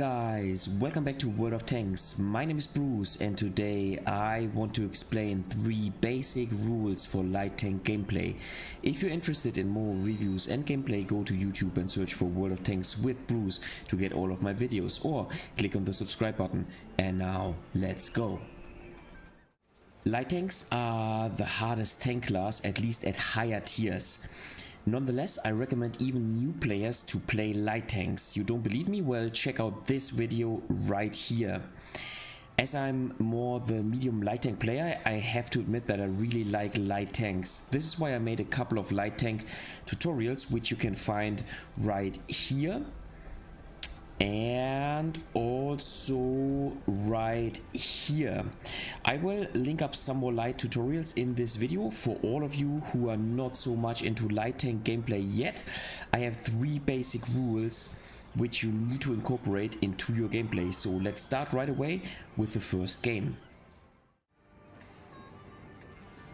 Guys, welcome back to World of Tanks. My name is Bruce and today I want to explain 3 basic rules for light tank gameplay. If you're interested in more reviews and gameplay, go to YouTube and search for World of Tanks with Bruce to get all of my videos, or click on the subscribe button. And now let's go. Light tanks are the hardest tank class, at least at higher tiers. Nonetheless, I recommend even new players to play light tanks. You don't believe me? Well, check out this video right here. As I'm more the medium light tank player, I have to admit that I really like light tanks. This is why I made a couple of light tank tutorials, which you can find right here. And also right here. I will link up some more light tutorials in this video for all of you who are not so much into light tank gameplay yet. I have 3 basic rules which you need to incorporate into your gameplay. So let's start right away with the first game.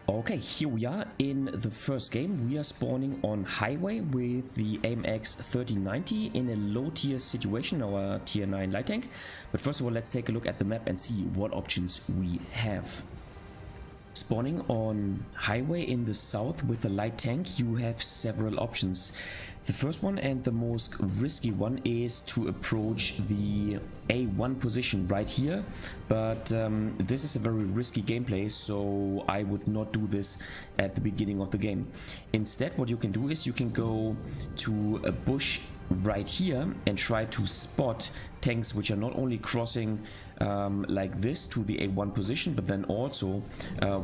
Okay, here we are in the first game. We are spawning on highway with the AMX 1390 in a low tier situation, our tier 9 light tank. But first of all, let's take a look at the map and see what options we have. Spawning on highway in the south with a light tank, you have several options. The first one and the most risky one is to approach the A1 position right here, but this is a very risky gameplay, so I would not do this at the beginning of the game. Instead, what you can do is you can go to a bush right here and try to spot tanks which are not only crossing like this to the A1 position, but then also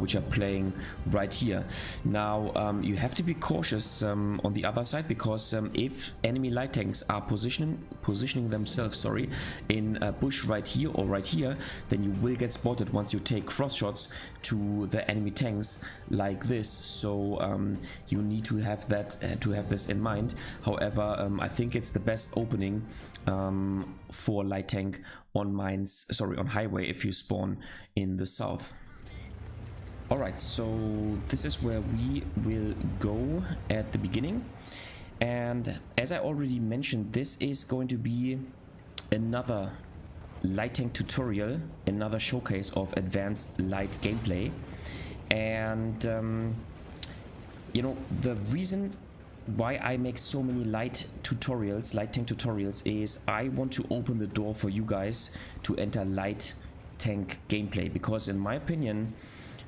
which are playing right here. Now you have to be cautious on the other side, because if enemy light tanks are positioning themselves in a bush right here or right here, then you will get spotted once you take cross shots to the enemy tanks like this. So you need to have this in mind. However, I think it's the best opening for light tank on on highway if you spawn in the south. Alright, so this is where we will go at the beginning, and as I already mentioned, this is going to be another light tank tutorial, another showcase of advanced light gameplay. And you know, the reason why I make so many light tank tutorials is I want to open the door for you guys to enter light tank gameplay, because in my opinion,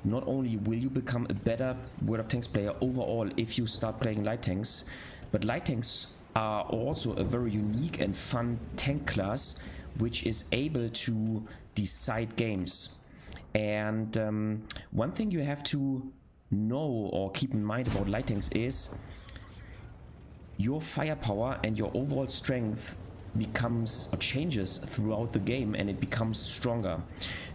not only will you become a better World of Tanks player overall if you start playing light tanks, but light tanks are also a very unique and fun tank class which is able to decide games. And one thing you have to know or keep in mind about light tanks is your firepower and your overall strength becomes or changes throughout the game, and it becomes stronger.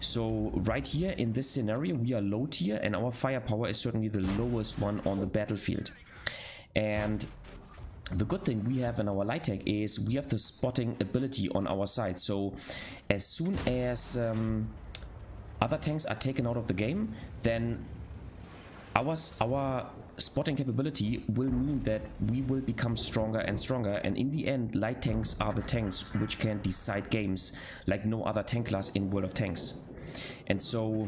So right here in this scenario, we are low tier and our firepower is certainly the lowest one on the battlefield. And the good thing we have in our light tank is we have the spotting ability on our side. So as soon as other tanks are taken out of the game, then our spotting capability will mean that we will become stronger and stronger, and in the end, light tanks are the tanks which can decide games like no other tank class in World of Tanks. And so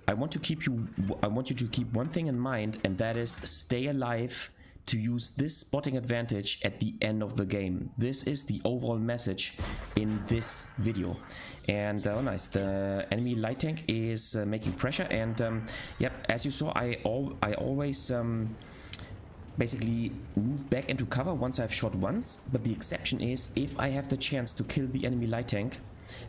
I want you to keep one thing in mind, and that is stay alive to use this spotting advantage at the end of the game. This is the overall message in this video. And nice, the enemy light tank is making pressure, and yep, as you saw, I always basically move back into cover once I've shot once, but the exception is if I have the chance to kill the enemy light tank,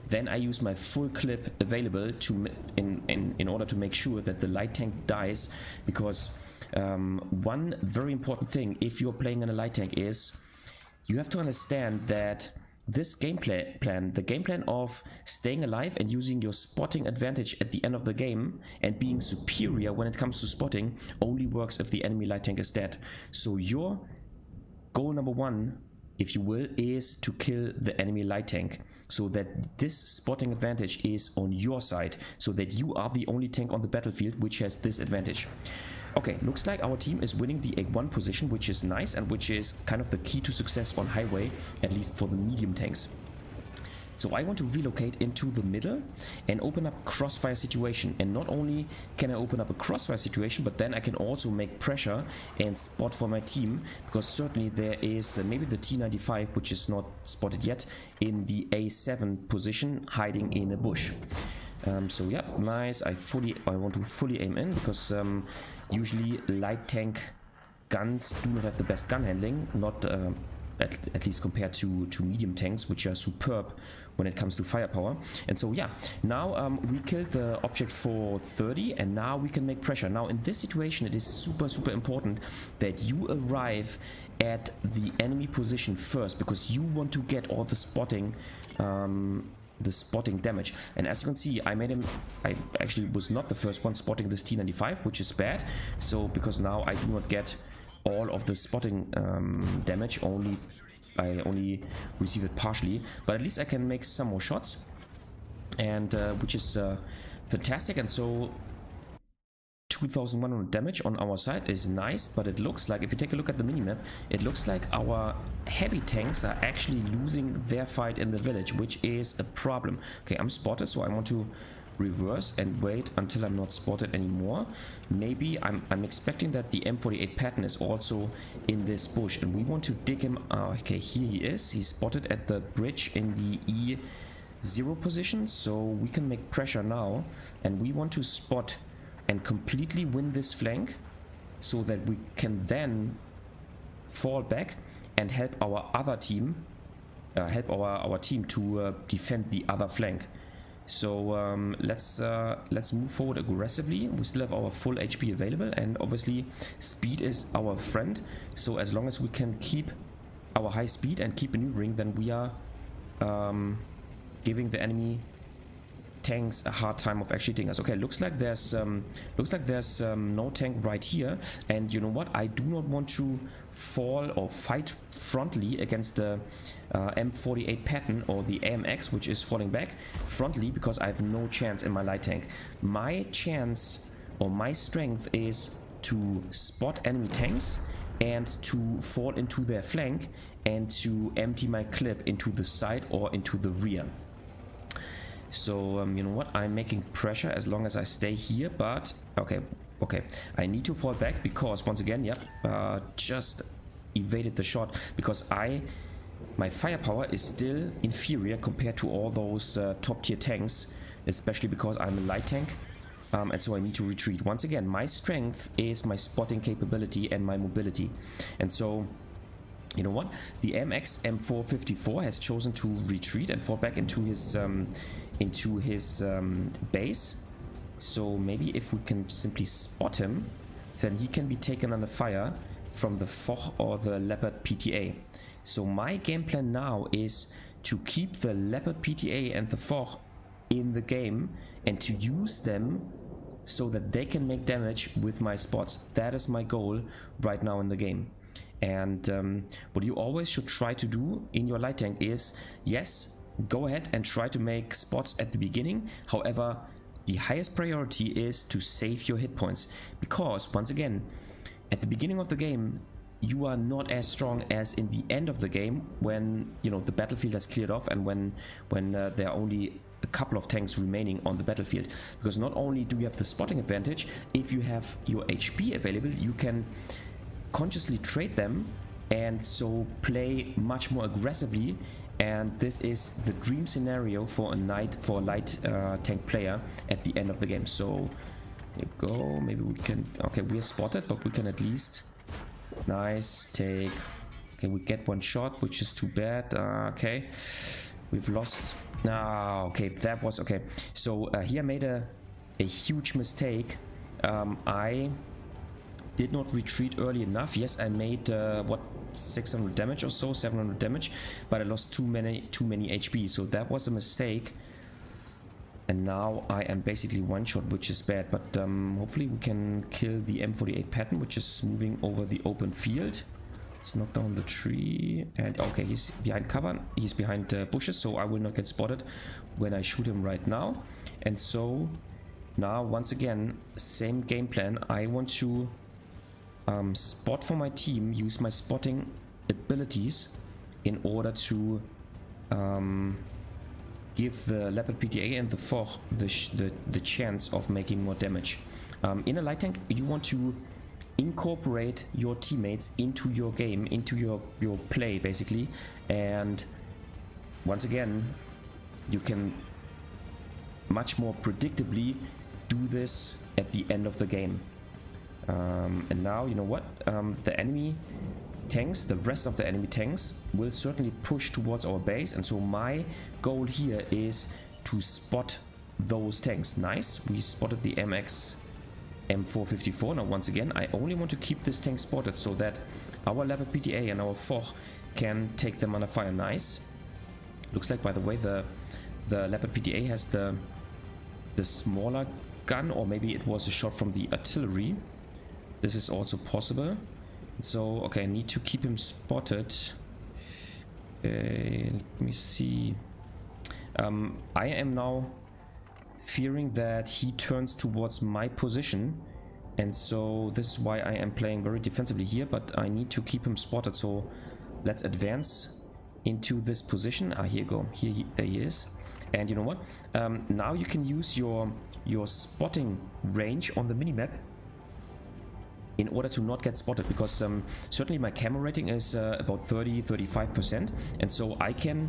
then I use my full clip available to in order to make sure that the light tank dies. Because one very important thing if you're playing in a light tank is you have to understand that this the game plan of staying alive and using your spotting advantage at the end of the game and being superior when it comes to spotting only works if the enemy light tank is dead. So your goal number 1, if you will, is to kill the enemy light tank, so that this spotting advantage is on your side, so that you are the only tank on the battlefield which has this advantage. Okay, looks like our team is winning the A1 position, which is nice and which is kind of the key to success on highway, at least for the medium tanks. So I want to relocate into the middle and open up crossfire situation. And not only can I open up a crossfire situation, but then I can also make pressure and spot for my team, because certainly there is maybe the T95, which is not spotted yet, in the A7 position, hiding in a bush. So yeah, nice. I want to fully aim in, because usually light tank guns do not have the best gun handling, not at least compared to medium tanks, which are superb when it comes to firepower. And so yeah, now we killed the object for 30, and now we can make pressure. Now in this situation it is super important that you arrive at the enemy position first, because you want to get all the spotting damage. And as you can see, I actually was not the first one spotting this T95, which is bad. So because now I do not get all of the spotting damage, I only receive it partially, but at least I can make some more shots, and which is fantastic. And so 2100 damage on our side is nice, but it looks like, if you take a look at the minimap, it looks like our heavy tanks are actually losing their fight in the village, which is a problem. Okay, I'm spotted, so I want to reverse and wait until I'm not spotted anymore. Maybe I'm expecting that the M48 Patton is also in this bush, and we want to dig him. Okay, here he is. He's spotted at the bridge in the E0 position, so we can make pressure now, and we want to spot and completely win this flank, so that we can then fall back and help our other team, our team to defend the other flank. So let's move forward aggressively. We still have our full HP available, and obviously speed is our friend. So as long as we can keep our high speed and keep maneuvering, then we are giving the enemy tanks a hard time of actually hitting us. Okay, looks like there's no tank right here, and you know what? I do not want to fall or fight frontally against the M48 Patton or the AMX, which is falling back frontally, because I have no chance in my light tank. My chance or my strength is to spot enemy tanks and to fall into their flank and to empty my clip into the side or into the rear. So you know what, I'm making pressure as long as I stay here, but okay, I need to fall back, because once again, yep, just evaded the shot, because my firepower is still inferior compared to all those top tier tanks, especially because I'm a light tank, and so I need to retreat. Once again, my strength is my spotting capability and my mobility, and so you know what, the MX M454 has chosen to retreat and fall back into his base. So maybe if we can simply spot him, then he can be taken under fire from the Foch or the Leopard PTA. So my game plan now is to keep the Leopard PTA and the Foch in the game and to use them so that they can make damage with my spots. That is my goal right now in the game. And what you always should try to do in your light tank is, yes, go ahead and try to make spots at the beginning. However, the highest priority is to save your hit points, because once again, at the beginning of the game, you are not as strong as in the end of the game, when you know the battlefield has cleared off and when there are only a couple of tanks remaining on the battlefield. Because not only do you have the spotting advantage, if you have your HP available, you can consciously trade them and so play much more aggressively, and this is the dream scenario for a light tank player at the end of the game. So here we go, maybe we can, okay, we are spotted, but we can at least, nice take, okay, we get one shot, which is too bad. Okay, we've lost, okay, that was, okay, so here I made a huge mistake. I did not retreat early enough. Yes, I made what, 600 damage or so, 700 damage, but I lost too many HP, so that was a mistake, and now I am basically one shot, which is bad. But hopefully we can kill the M48 Patton, which is moving over the open field. Let's knock down the tree, and okay, he's behind cover, he's behind bushes, so I will not get spotted when I shoot him right now. And so now once again, same game plan. I want to spot for my team, use my spotting abilities in order to give the Leopard PTA and the WoT the chance of making more damage. In a light tank, you want to incorporate your teammates into your game, into your play, basically. And once again, you can much more predictably do this at the end of the game. And now, you know what? The enemy tanks, the rest of the enemy tanks, will certainly push towards our base. And so my goal here is to spot those tanks. Nice. We spotted the MX M454. Now, once again, I only want to keep this tank spotted so that our Leopard PTA and our WoT can take them under fire. Nice. Looks like, by the way, the Leopard PTA has the smaller gun, or maybe it was a shot from the artillery. This is also possible. So, okay, I need to keep him spotted. Let me see. I am now fearing that he turns towards my position, and so this is why I am playing very defensively here, but I need to keep him spotted. So let's advance into this position. Here you go. There he is. And you know what? Now you can use your spotting range on the minimap in order to not get spotted, because certainly my camera rating is about 30-35%, and so I can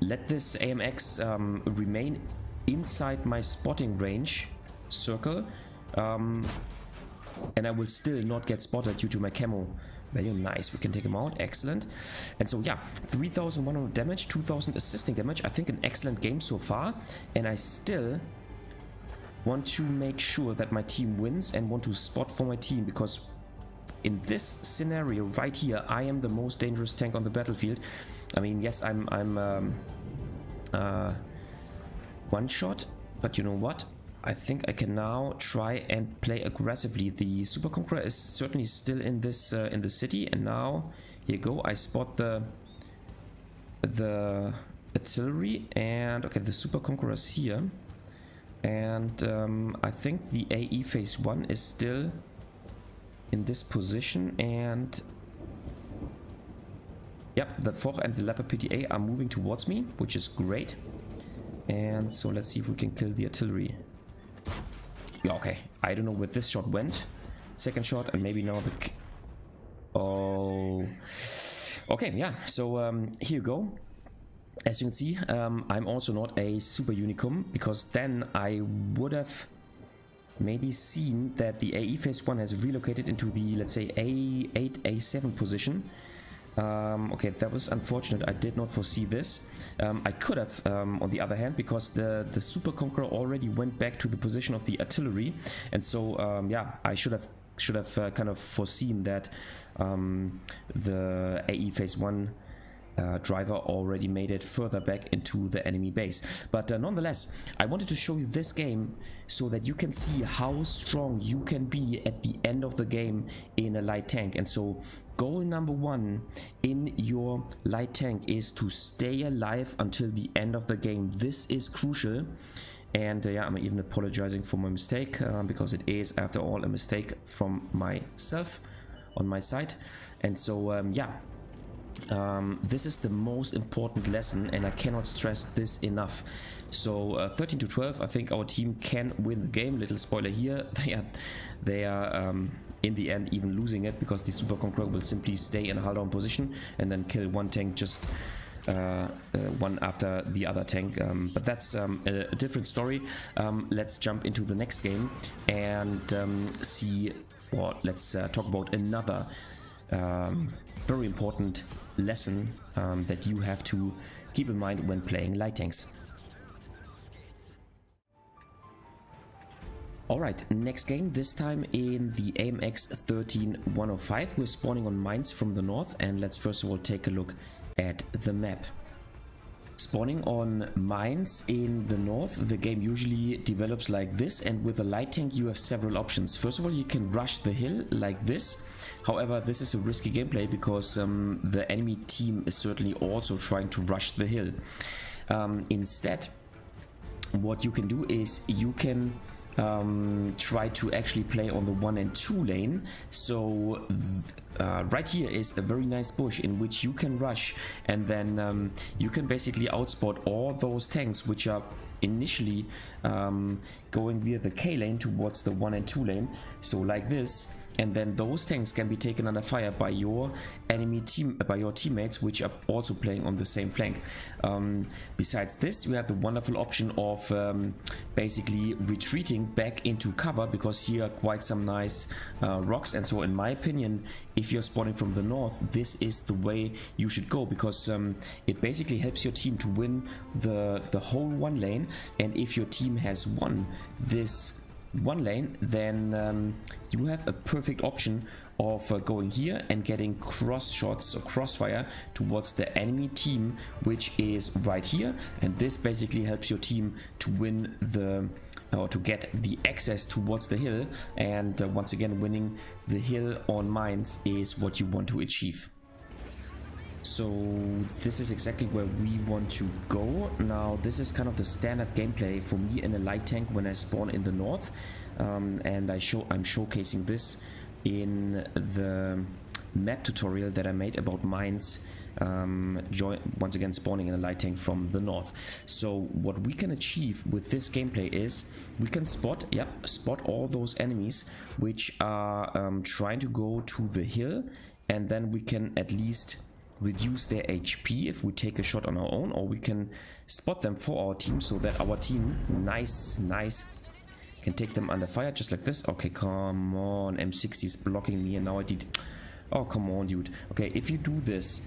let this AMX remain inside my spotting range circle, and I will still not get spotted due to my camo value. Nice, we can take him out. Excellent. And so yeah, 3,100 damage, 2,000 assisting damage. I think an excellent game so far, and I still want to make sure that my team wins and want to spot for my team, because in this scenario right here, I am the most dangerous tank on the battlefield. I mean, yes, I'm one shot, but you know what? I think I can now try and play aggressively. The Super Conqueror is certainly still in this in the city, and now here you go. I spot the artillery, and okay, the Super Conqueror is here, and I think the AE phase 1 is still in this position, and yep, the WoT and the Leopard PTA are moving towards me, which is great. And so let's see if we can kill the artillery. Yeah, okay, I don't know where this shot went. Second shot, and maybe now the oh, okay, yeah. So here you go. As you can see, I'm also not a super unicum, because then I would have maybe seen that the AE phase 1 has relocated into the, let's say, A8, A7 position. Okay, that was unfortunate. I did not foresee this. I could have, on the other hand, because the Super Conqueror already went back to the position of the artillery, and so yeah, I should have kind of foreseen that the AE phase 1 driver already made it further back into the enemy base. But nonetheless, I wanted to show you this game so that you can see how strong you can be at the end of the game in a light tank. And so goal number 1 in your light tank is to stay alive until the end of the game. This is crucial. And yeah, I'm even apologizing for my mistake, because it is, after all, a mistake from myself on my side. And so yeah, this is the most important lesson, and I cannot stress this enough. So 13-12, I think our team can win the game. Little spoiler here, they are in the end even losing it, because the Super Conqueror will simply stay in a hull down position and then kill one tank just one after the other tank. But that's a different story. Let's jump into the next game and see, or let's talk about another very important lesson that you have to keep in mind when playing light tanks. Alright, next game, this time in the AMX 13105. We're spawning on mines from the north, and let's first of all take a look at the map. Spawning on mines in the north, the game usually develops like this, and with a light tank you have several options. First of all, you can rush the hill like this. However, this is a risky gameplay, because the enemy team is certainly also trying to rush the hill. Instead, what you can do is you can try to actually play on the 1 and 2 lane. So right here is a very nice bush in which you can rush, and then you can basically outspot all those tanks which are initially going via the K lane towards the 1 and 2 lane, so like this. And then those tanks can be taken under fire by your enemy team, by your teammates, which are also playing on the same flank. Besides this, you have the wonderful option of basically retreating back into cover, because here are quite some nice rocks. And so in my opinion, if you're spawning from the north, this is the way you should go, because it basically helps your team to win the whole 1 lane. And if your team has won this 1 lane, then you have a perfect option of going here and getting cross shots or crossfire towards the enemy team, which is right here. And this basically helps your team to win the or to get the access towards the hill. And once again, winning the hill on mines is what you want to achieve. So this is exactly where we want to go. Now this is kind of the standard gameplay for me in a light tank when I spawn in the north, and I'm showcasing this in the map tutorial that I made about mines, once again spawning in a light tank from the north. So what we can achieve with this gameplay is we can spot all those enemies which are trying to go to the hill, and then we can at least reduce their HP if we take a shot on our own, or we can spot them for our team so that our team nice can take them under fire just like this. Okay, come on, M60 is blocking me, and now I did. Oh, come on, dude. Okay, if you do this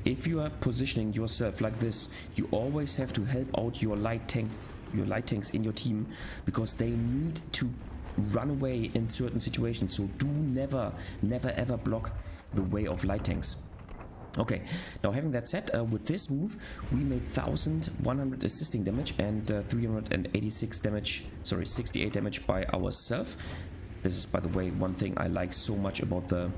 if you are positioning yourself like this, you always have to help out your light tanks in your team, because they need to run away in certain situations. So do never ever block the way of light tanks. Okay, now having that said, with this move we made 1100 assisting damage and 386 damage, sorry, 68 damage by ourselves. This is, by the way, one thing I like so much about the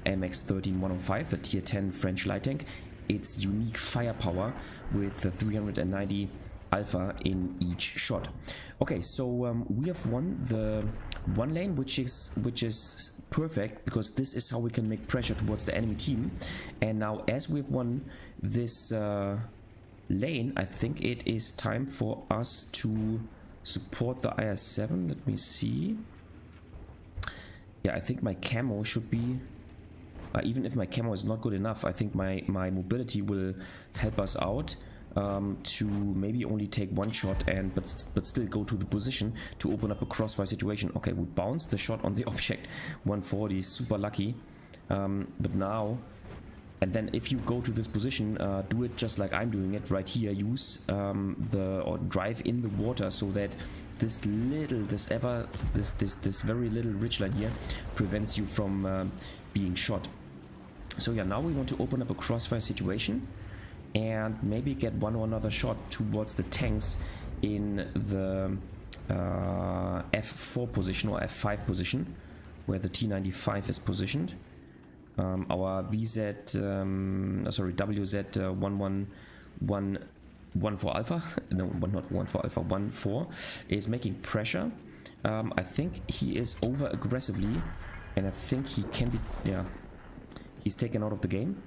MX-13105, the tier 10 French light tank. Its unique firepower with the 390 alpha in each shot. Okay, so we have won the 1 lane, which is perfect, because this is how we can make pressure towards the enemy team. And now, as we've won this lane, I think it is time for us to support the IS-7. Let me see. Yeah, I think my camo should be... even if my camo is not good enough, I think my mobility will help us out to maybe only take 1 shot and but still go to the position to open up a crossfire situation. Okay, we bounced the shot on the object. 140 is super lucky. But now, and then if you go to this position, do it just like I'm doing it right here. Use or drive in the water so that this very little ridgeline here prevents you from being shot. So yeah, now we want to open up a crossfire situation and maybe get one or another shot towards the tanks in the F4 position or F5 position, where the T95 is positioned. Our WZ114 Alpha, no, not 1 for Alpha, 1-4 is making pressure. I think he is over aggressively, and I think he can be, yeah, he's taken out of the game.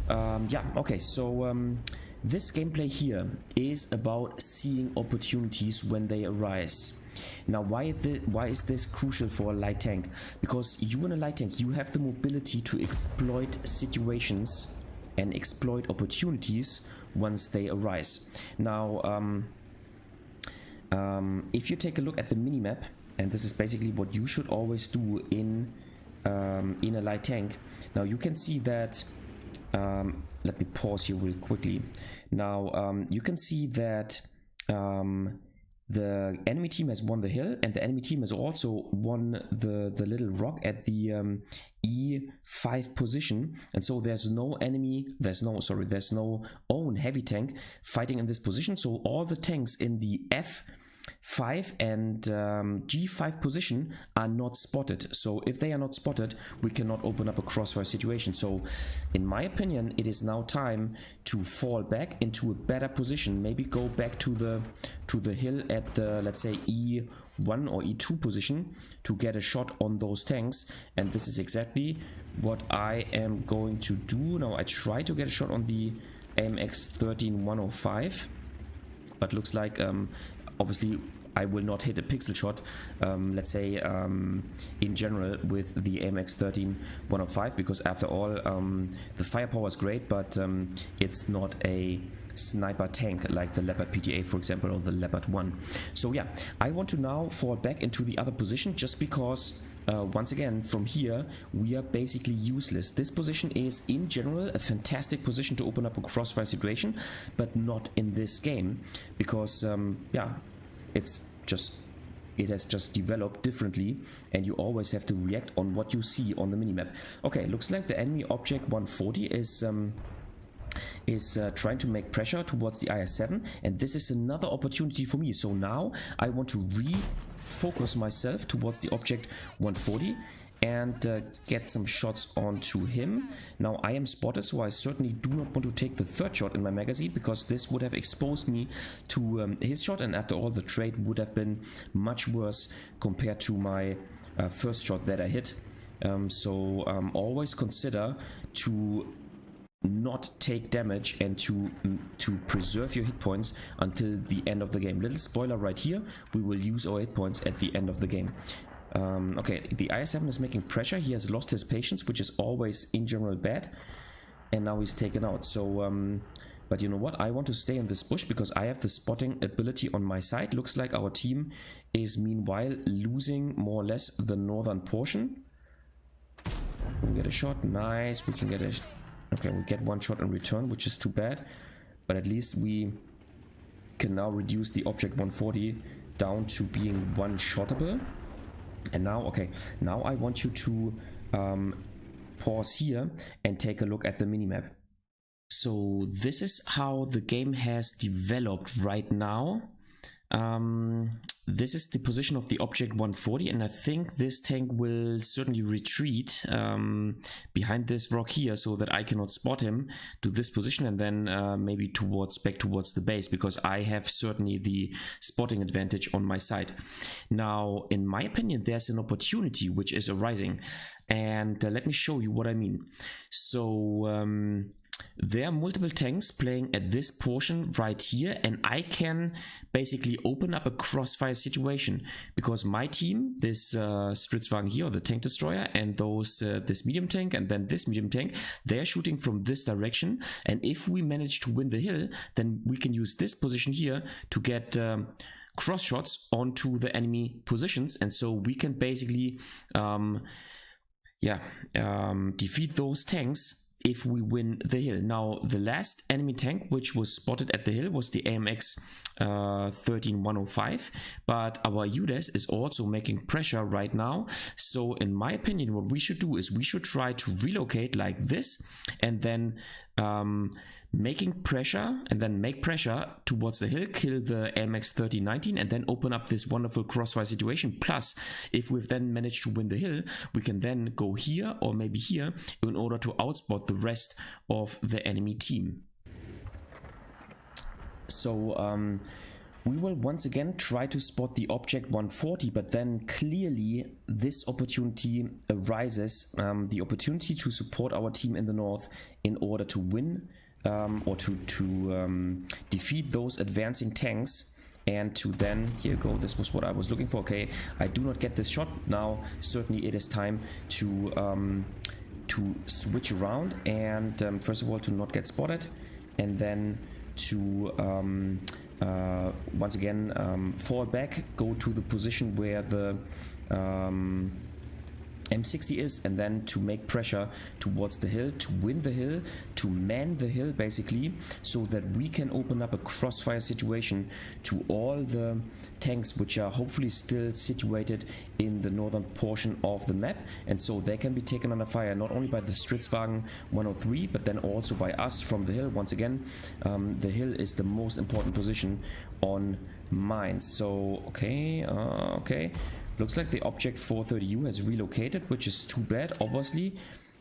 Yeah, okay, so this gameplay here is about seeing opportunities when they arise. Now, why is this crucial for a light tank? Because you in a light tank, you have the mobility to exploit situations and exploit opportunities once they arise. Now, if you take a look at the minimap, and this is basically what you should always do in a light tank. Now you can see that, let me pause here real quickly. Now you can see that the enemy team has won the hill, and the enemy team has also won the little rock at the E5 position, and so there's no own heavy tank fighting in this position. So all the tanks in the 5 and G5 position are not spotted. So if they are not spotted, we cannot open up a crossfire situation. So in my opinion, it is now time to fall back into a better position. Maybe go back to the hill at the, let's say, E1 or E2 position to get a shot on those tanks. And this is exactly what I am going to do. Now I try to get a shot on the AMX 13105, but looks like obviously I will not hit a pixel shot, let's say in general with the AMX 13105, because after all the firepower is great, but it's not a sniper tank like the Leopard PTA, for example, or the Leopard 1. So yeah, I want to now fall back into the other position, just because once again from here we are basically useless. This position is in general a fantastic position to open up a crossfire situation, but not in this game, because yeah, it has just developed differently, and you always have to react on what you see on the minimap. Okay, looks like the enemy object 140 is trying to make pressure towards the IS-7, and this is another opportunity for me. So now I want to refocus myself towards the object 140 and get some shots onto him. Now I am spotted, so I certainly do not want to take the third shot in my magazine, because this would have exposed me to his shot, and after all the trade would have been much worse compared to my first shot that I hit. So always consider to not take damage and to preserve your hit points until the end of the game. Little spoiler right here, we will use our hit points at the end of the game. Okay, the IS-7 is making pressure. He has lost his patience, which is always in general bad, and now he's taken out. So but you know what, I want to stay in this bush because I have the spotting ability on my side. Looks like our team is meanwhile losing more or less the northern portion. We get a shot, nice. We can get a, okay, we get one shot in return, which is too bad, but at least we can now reduce the object 140 down to being one-shottable. And now, okay, now I want you to pause here and take a look at the minimap. So this is how the game has developed right now. This is the position of the object 140, and I think this tank will certainly retreat behind this rock here so that I cannot spot him to this position, and then maybe back towards the base, because I have certainly the spotting advantage on my side. Now, in my opinion, there's an opportunity which is arising, and let me show you what I mean. So there are multiple tanks playing at this portion right here, and I can basically open up a crossfire situation, because my team, this Stritzwagen here, or the tank destroyer, and those this medium tank and then this medium tank, they're shooting from this direction, and if we manage to win the hill, then we can use this position here to get cross shots onto the enemy positions, and so we can basically defeat those tanks if we win the hill. Now, the last enemy tank which was spotted at the hill was the AMX 13105, but our UDES is also making pressure right now. So in my opinion, what we should do is we should try to relocate like this, and then make pressure towards the hill, kill the AMX 3019, and then open up this wonderful crossfire situation. Plus, if we've then managed to win the hill, we can then go here or maybe here in order to outspot the rest of the enemy team. So we will once again try to spot the object 140, but then clearly this opportunity arises, the opportunity to support our team in the north in order to win or to defeat those advancing tanks, and to then, here you go, this was what I was looking for. Okay, I do not get this shot. Now certainly it is time to switch around, and first of all to not get spotted, and then to once again fall back, go to the position where the M60 is, and then to make pressure towards the hill, to win the hill, to man the hill basically, so that we can open up a crossfire situation to all the tanks which are hopefully still situated in the northern portion of the map, and so they can be taken under fire not only by the Stritzwagen 103 but then also by us from the hill. Once again, the hill is the most important position on mines. So okay, looks like the object 430U has relocated, which is too bad. Obviously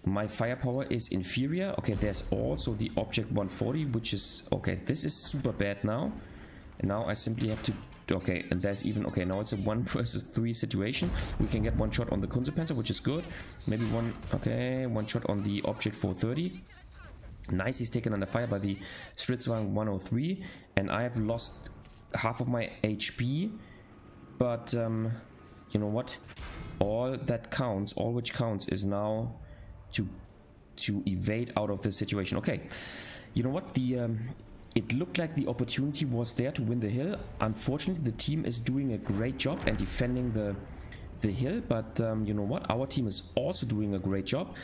my firepower is inferior. Okay, there's also the object 140, which is okay. This is super bad now, and now I simply have to, okay, and there's even, okay, now it's a 1 versus 3 situation. We can get one shot on the Kunzepanzer, which is good. Maybe one shot on the object 430. Nice, he's taken under fire by the Stritzwagen 103, and I have lost half of my HP. But you know what? All which counts is now to evade out of this situation. Okay, you know what? It looked like the opportunity was there to win the hill. Unfortunately, the team is doing a great job and defending the hill, but you know what? Our team is also doing a great job.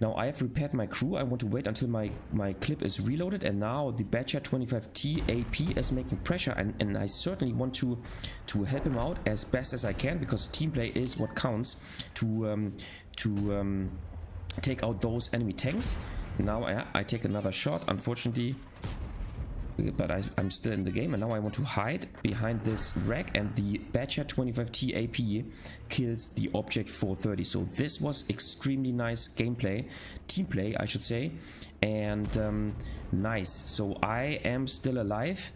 Now I have repaired my crew. I want to wait until my clip is reloaded, and now the Badger 25T AP is making pressure, and I certainly want to help him out as best as I can, because team play is what counts to take out those enemy tanks. Now I take another shot, unfortunately, but I'm still in the game, and now I want to hide behind this rack, and the Badger 25T AP kills the object 430. So this was extremely nice gameplay, team play I should say, and nice. So I am still alive,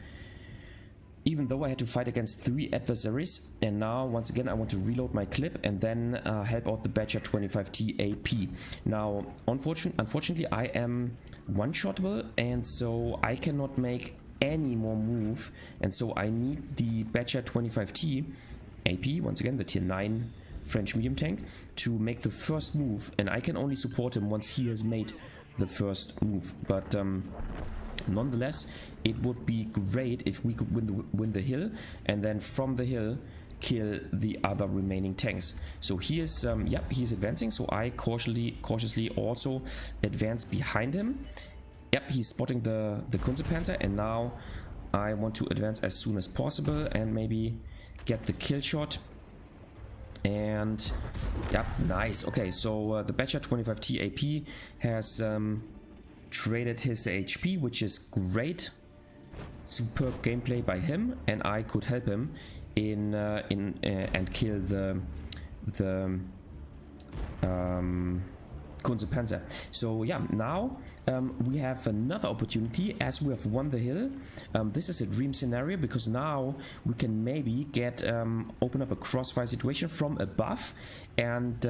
even though I had to fight against 3 adversaries. And now once again I want to reload my clip and then help out the Badger 25T AP. Now unfortunately I am one-shotable, and so I cannot make any more move, and so I need the Badger 25T AP, once again the tier 9 French medium tank, to make the first move, and I can only support him once he has made the first move. But nonetheless, it would be great if we could win the hill, and then from the hill kill the other remaining tanks. So he is he's advancing, so I cautiously also advance behind him. Yep, he's spotting the Kunzepanzer, and now I want to advance as soon as possible and maybe get the kill shot. And yep, nice. Okay, so the Badger 25T AP has traded his HP, which is great. Superb gameplay by him, and I could help him in and kill the Kunzepanzer. So yeah, now we have another opportunity as we have won the hill. This is a dream scenario, because now we can maybe get open up a crossfire situation from above, and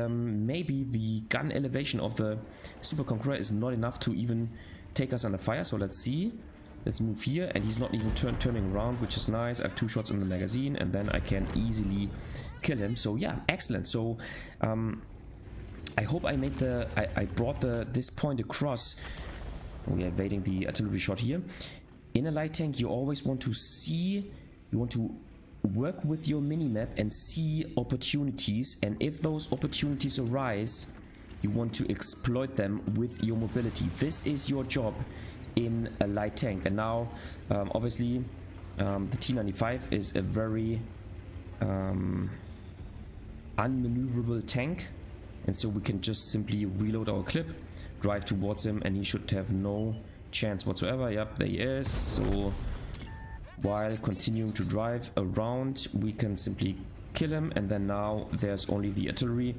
maybe the gun elevation of the Super Conqueror is not enough to even take us under fire. So let's see. Let's move here, and he's not even turning around, which is nice. I have 2 shots in the magazine, and then I can easily kill him. So yeah, excellent. So I hope I made I brought this point across. We are evading the artillery shot here. In a light tank, you always want to see, you want to work with your minimap and see opportunities, and if those opportunities arise, you want to exploit them with your mobility. This is your job in a light tank. And now obviously the T95 is a very unmaneuverable tank, and so we can just simply reload our clip, drive towards him, and he should have no chance whatsoever. Yep, there he is. So while continuing to drive around, we can simply kill him, and then now there's only the artillery,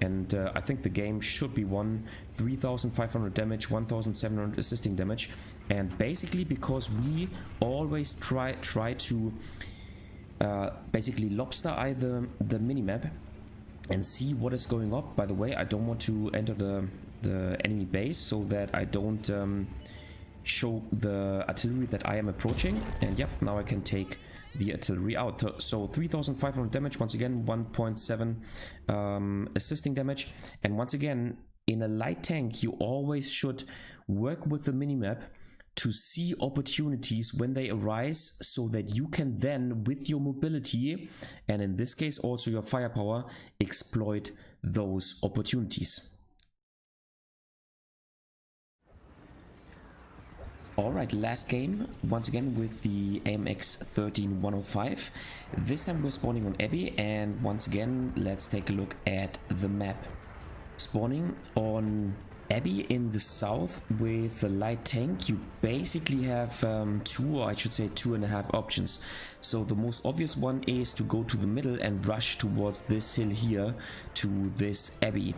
and I think the game should be won. 3,500 damage, 1,700 assisting damage, and basically because we always try to basically lobster eye the minimap and see what is going up. By the way, I don't want to enter the enemy base so that I don't show the artillery that I am approaching. And yep, now I can take the artillery out. So 3,500 damage, once again 1.7 assisting damage. And once again, in a light tank, you always should work with the minimap to see opportunities when they arise, so that you can then, with your mobility, and in this case also your firepower, exploit those opportunities. Alright, last game, once again with the AMX 13105. This time we're spawning on Abbey, and once again let's take a look at the map. Spawning on Abbey in the south with the light tank, you basically have 2, or I should say 2.5 options. So the most obvious one is to go to the middle and rush towards this hill here to this abbey.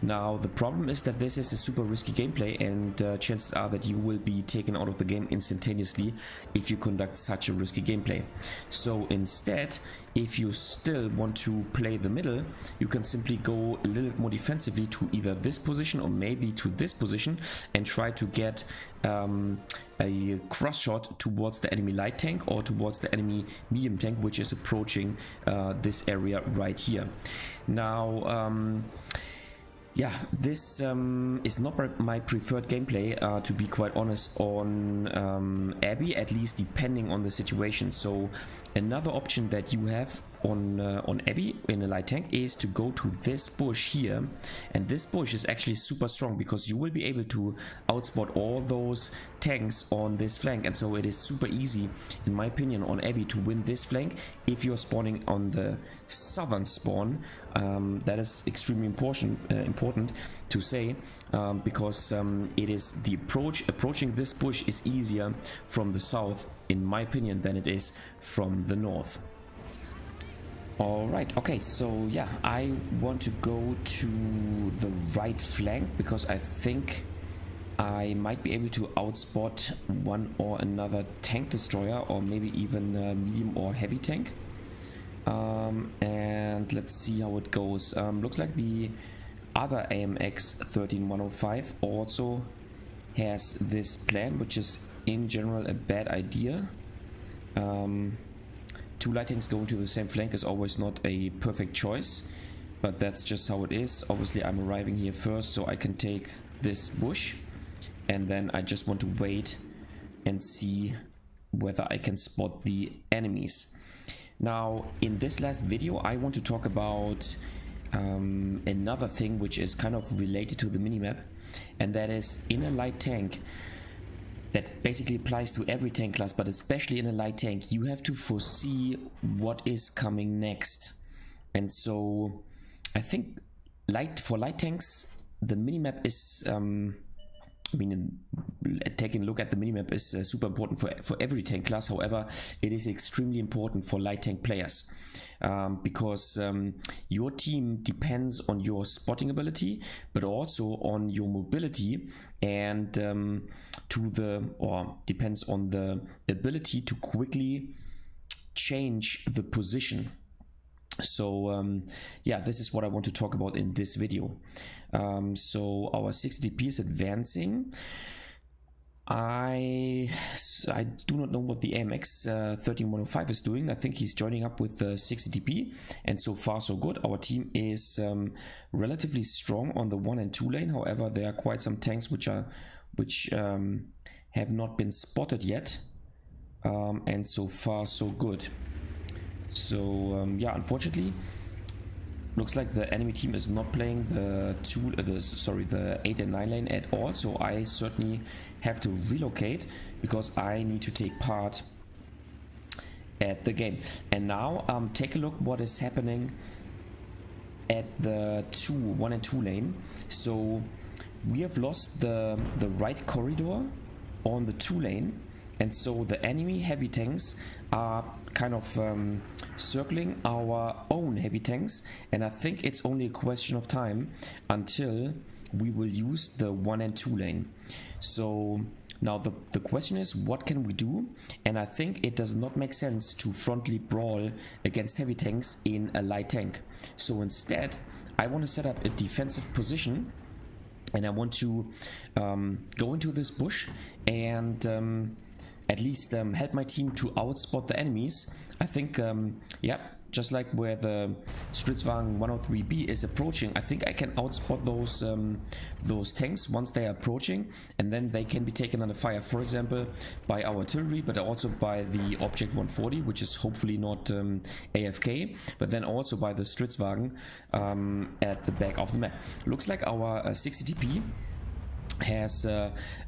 Now the problem is that this is a super risky gameplay, and chances are that you will be taken out of the game instantaneously if you conduct such a risky gameplay. So instead, if you still want to play the middle, you can simply go a little bit more defensively to either this position or maybe to this position and try to get a cross shot towards the enemy light tank or towards the enemy medium tank, which is approaching this area right here. Now yeah, this is not my preferred gameplay, to be quite honest, on Abbey, at least depending on the situation. So another option that you have on Abbey in a light tank is to go to this bush here, and this bush is actually super strong because you will be able to outspot all those tanks on this flank, and so it is super easy, in my opinion, on Abbey to win this flank if you're spawning on the southern spawn. That is extremely important to say, because it is the approaching this bush is easier from the south, in my opinion, than it is from the north. Alright, okay, so yeah, I want to go to the right flank because I think I might be able to outspot one or another tank destroyer, or maybe even medium or heavy tank. And let's see how it goes. Looks like the other AMX 13105 also has this plan, which is in general a bad idea. Two light tanks going to the same flank is always not a perfect choice, but that's just how it is. Obviously I'm arriving here first, so I can take this bush, and then I just want to wait and see whether I can spot the enemies. Now in this last video I want to talk about another thing which is kind of related to the minimap, and that is in a light tank. That basically applies to every tank class, but especially in a light tank, you have to foresee what is coming next. And so I think for light tanks, the minimap is, taking a look at the minimap is super important for every tank class. However, it is extremely important for light tank players, because your team depends on your spotting ability, but also on your mobility, and depends on the ability to quickly change the position. So yeah, this is what I want to talk about in this video. So our 60DP is advancing. I do not know what the AMX 13105 is doing. I think he's joining up with the 60DP, and so far so good. Our team is relatively strong on the 1 and 2 lane. However, there are quite some tanks which have not been spotted yet, and so far so good. So yeah, unfortunately, looks like the enemy team is not playing the 8 and 9 lane at all. So I certainly have to relocate because I need to take part at the game. And now take a look what is happening at the 1 and 2 lane. So we have lost the right corridor on the 2 lane, and so the enemy heavy tanks are kind of circling our own heavy tanks, and I think it's only a question of time until we will use the 1 and 2 lane. So now the question is, what can we do? And I think it does not make sense to frontally brawl against heavy tanks in a light tank. So instead I want to set up a defensive position, and I want to go into this bush and at least help my team to outspot the enemies. I think, yeah, just like where the Stritzwagen 103B is approaching, I think I can outspot those tanks once they are approaching, and then they can be taken under fire, for example, by our artillery, but also by the Object 140, which is hopefully not AFK, but then also by the Stritzwagen at the back of the map. Looks like our 60TP has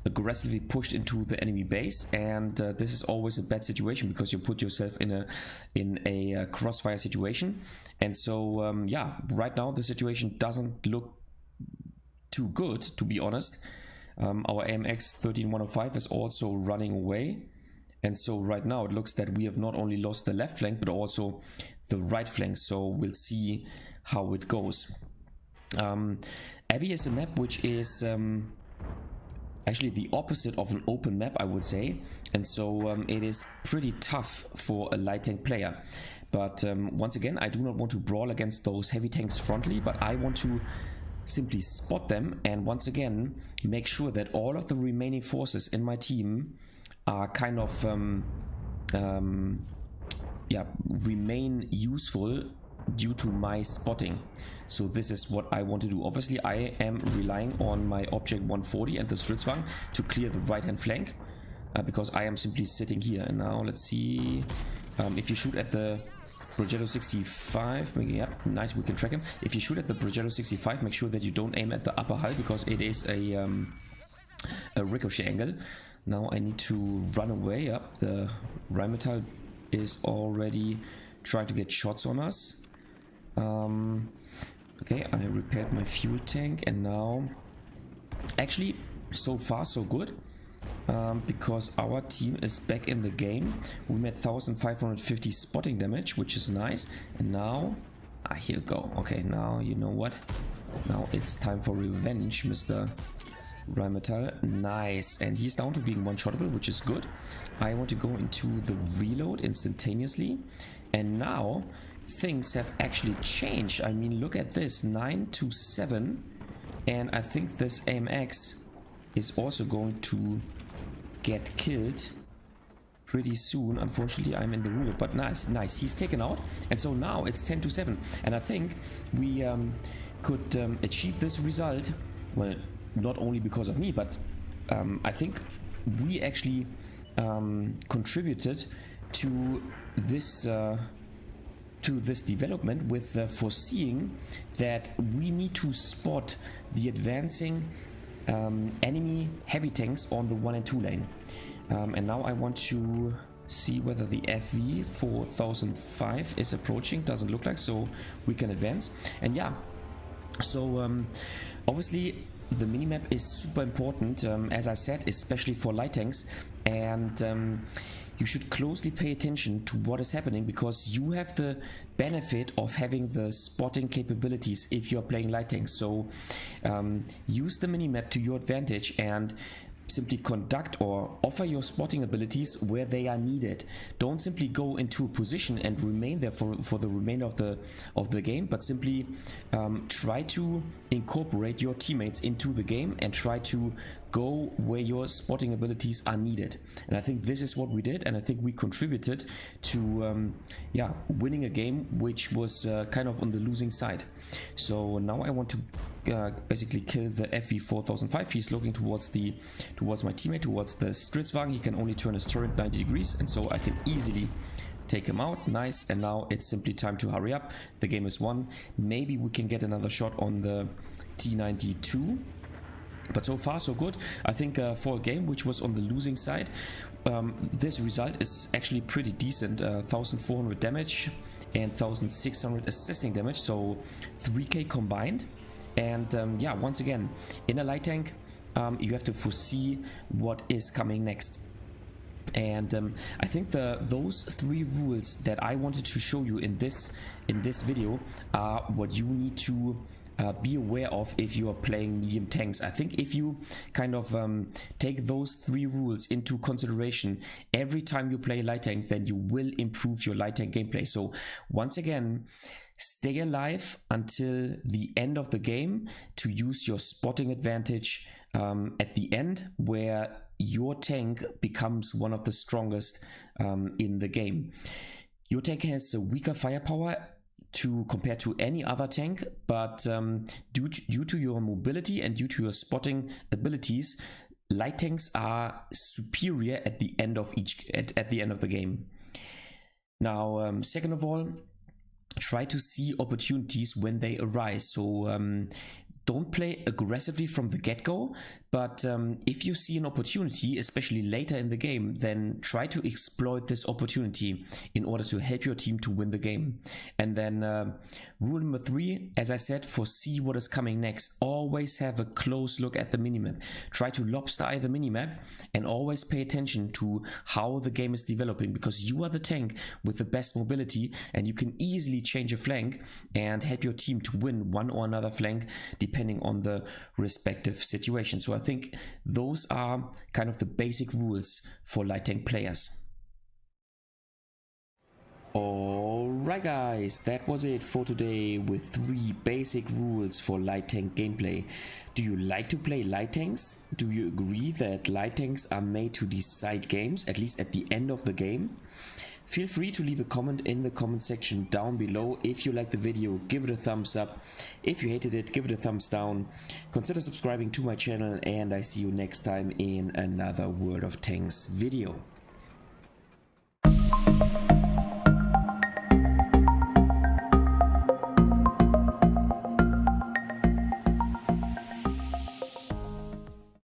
aggressively pushed into the enemy base, and this is always a bad situation because you put yourself in a crossfire situation. And so yeah, right now the situation doesn't look too good, to be honest. Our AMX 13105 is also running away, And so right now it looks that we have not only lost the left flank, but also the right flank. So we'll see how it goes. Abbey is a map which is actually the opposite of an open map, I would say. And so it is pretty tough for a light tank player. But once again, I do not want to brawl against those heavy tanks frontally, but I want to simply spot them and once again make sure that all of the remaining forces in my team are kind of remain useful due to my spotting. So this is what I want to do. Obviously I am relying on my object 140 and the Stritzwang to clear the right hand flank because I am simply sitting here. And now let's see if you shoot at the WoT 65, yeah, nice, we can track him. If you shoot at the WoT 65, make sure that you don't aim at the upper hull because it is a ricochet angle. Now I need to run away. Up, the Rheinmetall is already trying to get shots on us. Okay, I repaired my fuel tank and now, actually, so far so good. Because our team is back in the game. We made 1550 spotting damage, which is nice. And now, here you go. Okay, now you know what? Now it's time for revenge, Mr. Rheinmetall. Nice. And he's down to being one-shottable, which is good. I want to go into the reload instantaneously. And now things have actually changed. I mean, look at this, 9-7. And I think this AMX is also going to get killed pretty soon. Unfortunately, I'm in the reload, but nice, he's taken out. And so now it's 10-7, and I think we could achieve this result, well, not only because of me, but I think we actually contributed to this development with foreseeing that we need to spot the advancing enemy heavy tanks on the 1 and 2 lane. And now I want to see whether the FV 4005 is approaching. Doesn't look like, so we can advance. And yeah, so obviously the minimap is super important, as I said, especially for light tanks. And you should closely pay attention to what is happening because you have the benefit of having the spotting capabilities if you're playing light tanks. So use the minimap to your advantage and simply conduct or offer your spotting abilities where they are needed. Don't simply go into a position and remain there for the remainder of the game, but simply try to incorporate your teammates into the game and try to go where your spotting abilities are needed. And I think this is what we did, and I think we contributed to winning a game which was kind of on the losing side. So now I want to basically kill the FV 4005. He's looking towards my teammate, towards the Stritzwagen. He can only turn his turret 90 degrees, and so I can easily take him out. Nice. And now it's simply time to hurry up. The game is won. Maybe we can get another shot on the T92. But so far so good. I think for a game which was on the losing side, this result is actually pretty decent. 1400 damage and 1600 assisting damage, so 3k combined. And yeah, once again, in a light tank, you have to foresee what is coming next. And I think those 3 rules that I wanted to show you in this video are what you need to be aware of if you are playing medium tanks. I think if you kind of take those 3 rules into consideration every time you play light tank, then you will improve your light tank gameplay. So once again, stay alive until the end of the game to use your spotting advantage at the end, where your tank becomes one of the strongest in the game. Your tank has a weaker firepower compared to any other tank, but due to your mobility and due to your spotting abilities, light tanks are superior at the end of the game. Now, second of all, try to see opportunities when they arise. So don't play aggressively from the get-go, but if you see an opportunity, especially later in the game, then try to exploit this opportunity in order to help your team to win the game. And then rule number 3, as I said, foresee what is coming next. Always have a close look at the minimap. Try to lobster eye the minimap and always pay attention to how the game is developing, because you are the tank with the best mobility and you can easily change a flank and help your team to win one or another flank depending on the respective situation. So I think those are kind of the basic rules for light tank players. Alright guys, that was it for today with 3 basic rules for light tank gameplay. Do you like to play light tanks? Do you agree that light tanks are made to decide games, at least at the end of the game? Feel free to leave a comment in the comment section down below. If you liked the video, give it a thumbs up. If you hated it, give it a thumbs down. Consider subscribing to my channel, and I see you next time in another World of Tanks video.